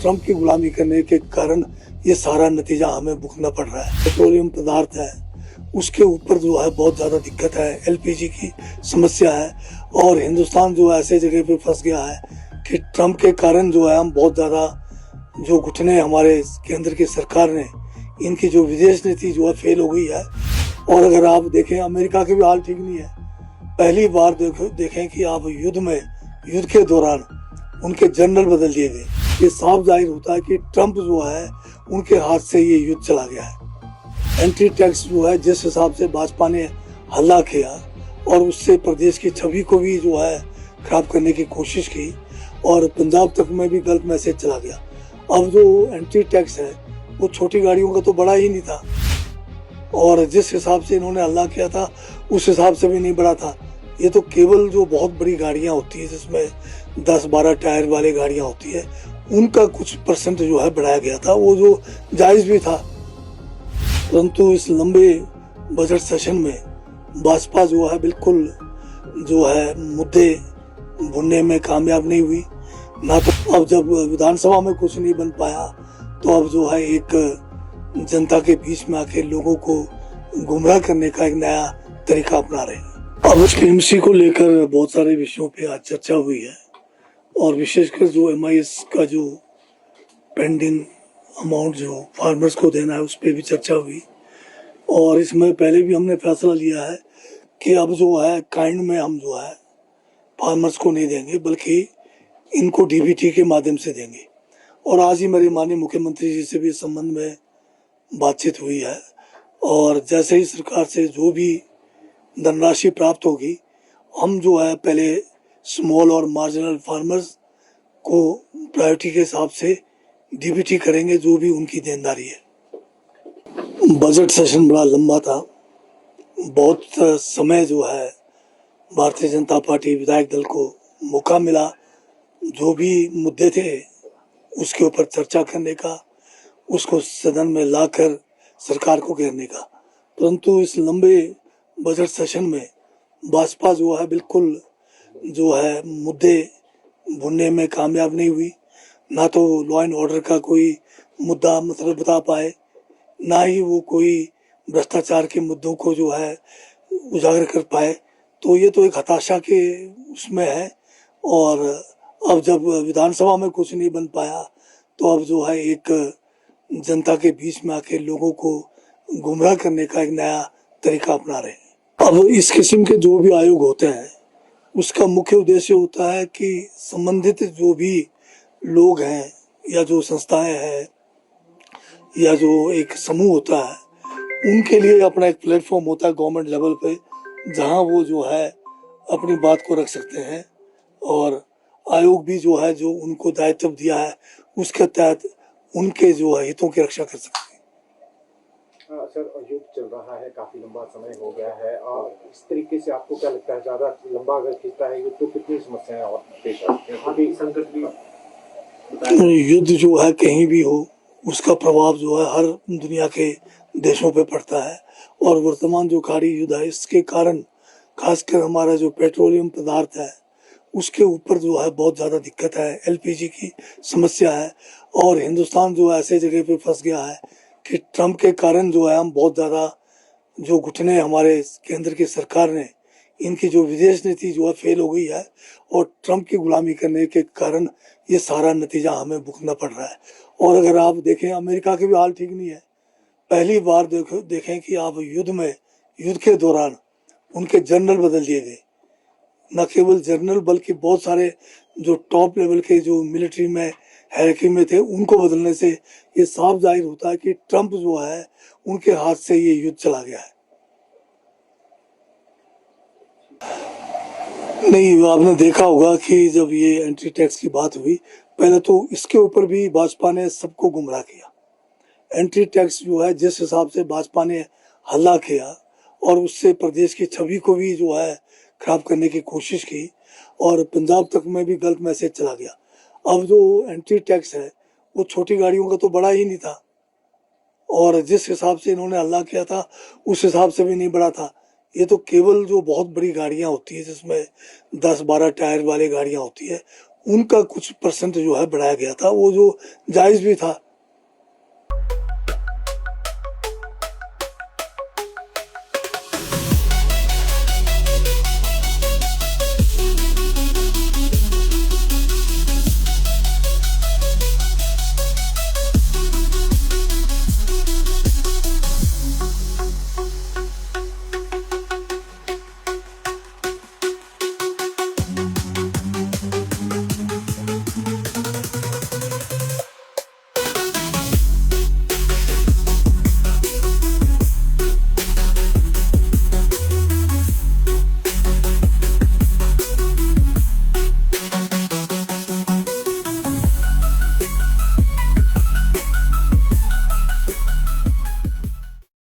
Trump की गुलामी करने के कारण ये सारा नतीजा हमें भुगतना पड़ रहा है। पेट्रोलियम पदार्थ है उसके ऊपर जो है बहुत ज़्यादा दिक्कत है, एलपीजी की समस्या है और हिंदुस्तान जो है ऐसे जगह पे फंस गया है कि ट्रम्प के कारण जो है हम बहुत ज़्यादा जो घुटने हमारे केंद्र की सरकार ने, इनकी जो विदेश नीति जो है फेल हो गई है। और अगर आप देखें अमेरिका के भी हाल ठीक नहीं है। पहली बार देखें कि आप युद्ध के दौरान उनके जनरल बदल दिए गए। ये साफ जाहिर होता है कि ट्रम्प जो है उनके हाथ से ये युद्ध चला गया है। एंटी टैक्स जो है जिस हिसाब से भाजपा ने हल्ला किया और उससे प्रदेश की छवि को भी जो है खराब करने की कोशिश की और पंजाब तक में भी गलत मैसेज चला गया। अब जो एंटी टैक्स है वो छोटी गाड़ियों का तो बड़ा ही नहीं था और जिस हिसाब से इन्होंने हल्ला किया था उस हिसाब से भी नहीं बढ़ा था। ये तो केवल जो बहुत बड़ी गाड़ियां होती है जिसमें 10-12 टायर वाली गाड़ियां होती है उनका कुछ परसेंट जो है बढ़ाया गया था, वो जो जायज भी था। परंतु इस लंबे बजट सेशन में भाजपा जो है बिल्कुल जो है मुद्दे भुनने में कामयाब नहीं हुई ना। तो अब जब विधानसभा में कुछ नहीं बन पाया तो अब जो है एक जनता के बीच में आके लोगों को गुमराह करने का एक नया तरीका अपना रहे हैं। अब टीएमसी को लेकर बहुत सारे विषयों पे आज चर्चा हुई है और विशेषकर जो एमआईएस का जो पेंडिंग अमाउंट जो फार्मर्स को देना है उस पर भी चर्चा हुई। और इसमें पहले भी हमने फैसला लिया है कि अब जो है काइंड में हम जो है फार्मर्स को नहीं देंगे बल्कि इनको डीबीटी के माध्यम से देंगे। और आज ही मेरे माननीय मुख्यमंत्री जी से भी इस संबंध में बातचीत हुई है और जैसे ही सरकार से जो भी धनराशि प्राप्त होगी हम जो है पहले स्मॉल और मार्जिनल फार्मर्स को प्रायोरिटी के हिसाब से डीबीटी करेंगे जो भी उनकी देनदारी है। बजट सेशन बड़ा लंबा था, बहुत समय जो है भारतीय जनता पार्टी विधायक दल को मौका मिला जो भी मुद्दे थे उसके ऊपर चर्चा करने का, उसको सदन में लाकर सरकार को घेरने का। परंतु इस लंबे बजट सेशन में भाजपा जो है बिल्कुल जो है मुद्दे भुनने में कामयाब नहीं हुई। ना तो लॉ एंड ऑर्डर का कोई मुद्दा मतलब बता पाए, ना ही वो कोई भ्रष्टाचार के मुद्दों को जो है उजागर कर पाए। तो ये तो एक हताशा के उसमें है। और अब जब विधानसभा में कुछ नहीं बन पाया तो अब जो है एक जनता के बीच में आके लोगों को गुमराह करने का एक नया तरीका अपना रहे हैं। अब इस किस्म के जो भी आयोग होते हैं उसका मुख्य उद्देश्य होता है कि संबंधित जो भी लोग हैं या जो संस्थाएं हैं या जो एक समूह होता है उनके लिए अपना एक प्लेटफॉर्म होता है गवर्नमेंट लेवल पे जहां वो जो है अपनी बात को रख सकते हैं। और आयोग भी जो है जो उनको दायित्व दिया है उसके तहत उनके जो है हितों की रक्षा कर सकते हैं। सर युद्ध चल रहा है, काफी लंबा समय हो गया है और इस तरीके से आपको क्या लगता है ज्यादा लंबा अगर खींचता है युद्ध तो कितनी समस्याएं और पेश आती हैं? संकट भी युद्ध जो है कहीं भी हो उसका प्रभाव जो है हर दुनिया के देशों पे पड़ता है और वर्तमान जो खाड़ी युद्ध है इसके कारण खासकर हमारा जो पेट्रोलियम पदार्थ है उसके ऊपर जो है बहुत ज़्यादा दिक्कत है, एलपीजी की समस्या है और हिंदुस्तान जो है ऐसे जगह पे फंस गया है कि ट्रम्प के कारण जो है हम बहुत ज़्यादा जो घुटने हमारे केंद्र की सरकार ने, इनकी जो विदेश नीति जो है फेल हो गई है और ट्रम्प की गुलामी करने के कारण ये सारा नतीजा हमें भुगतना पड़ रहा है। और अगर आप देखें अमेरिका के भी हाल ठीक नहीं है। पहली बार देखें कि आप युद्ध के दौरान उनके जनरल बदल दिए गए। न केवल जनरल बल्कि बहुत सारे जो टॉप लेवल के जो मिलिट्री में हायरार्की में थे उनको बदलने से ये साफ जाहिर होता है कि ट्रम्प जो है उनके हाथ से ये युद्ध चला गया है। नहीं, आपने देखा होगा कि जब ये एंटी टैक्स की बात हुई पहले तो इसके ऊपर भी भाजपा ने सबको गुमराह किया। एंटी टैक्स जो है जिस हिसाब से भाजपा ने हल्ला किया और उससे प्रदेश की छवि को भी जो है खराब करने की कोशिश की और पंजाब तक में भी गलत मैसेज चला गया। अब जो एंटी टैक्स है वो छोटी गाड़ियों का तो बड़ा ही नहीं था और जिस हिसाब से इन्होंने हल्ला किया था उस हिसाब से भी नहीं बढ़ा था। ये तो केवल जो बहुत बड़ी गाड़ियां होती है जिसमें 10-12 टायर वाली गाड़ियां होती है उनका कुछ परसेंट जो है बढ़ाया गया था, वो जो जायज़ भी था।